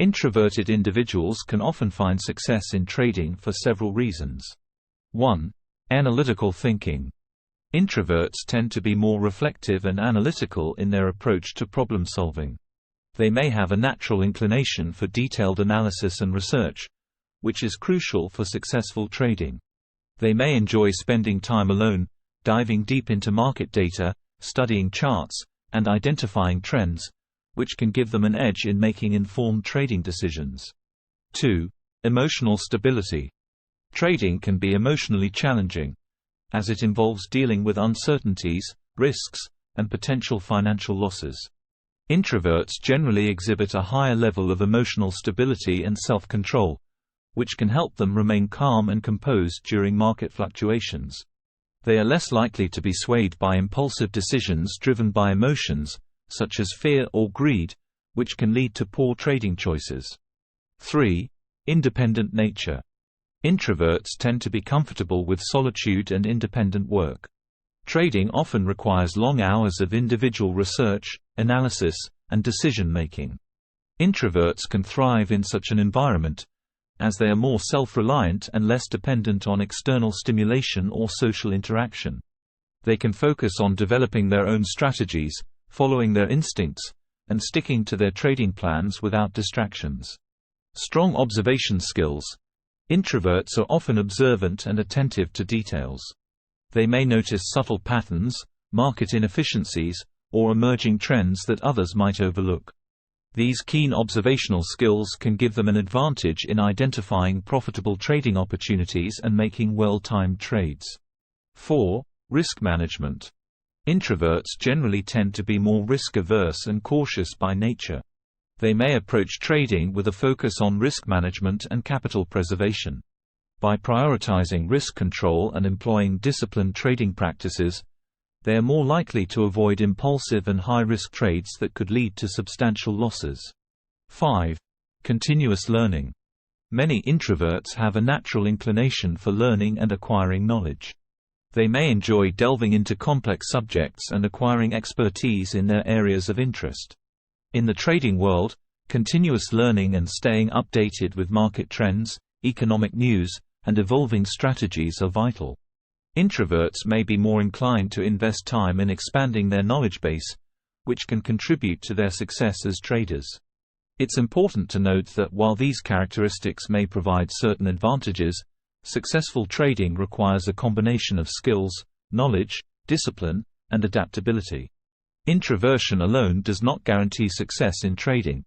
Introverted individuals can often find success in trading for several reasons. 1. Analytical thinking. Introverts tend to be more reflective and analytical in their approach to problem solving. They may have a natural inclination for detailed analysis and research, which is crucial for successful trading. They may enjoy spending time alone, diving deep into market data, studying charts, and identifying trends, which can give them an edge in making informed trading decisions. 2. Emotional stability. Trading can be emotionally challenging, as it involves dealing with uncertainties, risks, and potential financial losses. Introverts generally exhibit a higher level of emotional stability and self-control, which can help them remain calm and composed during market fluctuations. They are less likely to be swayed by impulsive decisions driven by emotions, such as fear or greed, which can lead to poor trading choices. 3. Independent nature. Introverts tend to be comfortable with solitude and independent work. Trading often requires long hours of individual research, analysis, and decision-making. Introverts can thrive in such an environment, as they are more self-reliant and less dependent on external stimulation or social interaction. They can focus on developing their own strategies, following their instincts, and sticking to their trading plans without distractions. Strong observation skills. Introverts are often observant and attentive to details. They may notice subtle patterns, market inefficiencies, or emerging trends that others might overlook. These keen observational skills can give them an advantage in identifying profitable trading opportunities and making well-timed trades. 4. Risk management. Introverts generally tend to be more risk-averse and cautious by nature. They may approach trading with a focus on risk management and capital preservation. By prioritizing risk control and employing disciplined trading practices, they are more likely to avoid impulsive and high-risk trades that could lead to substantial losses. 5. Continuous learning. Many introverts have a natural inclination for learning and acquiring knowledge. They may enjoy delving into complex subjects and acquiring expertise in their areas of interest. In the trading world, continuous learning and staying updated with market trends, economic news, and evolving strategies are vital. Introverts may be more inclined to invest time in expanding their knowledge base, which can contribute to their success as traders. It's important to note that while these characteristics may provide certain advantages, successful trading requires a combination of skills, knowledge, discipline, and adaptability. Introversion alone does not guarantee success in trading,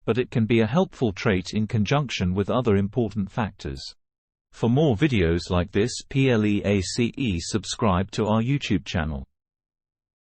but it can be a helpful trait in conjunction with other important factors. For more videos like this, please subscribe to our YouTube channel.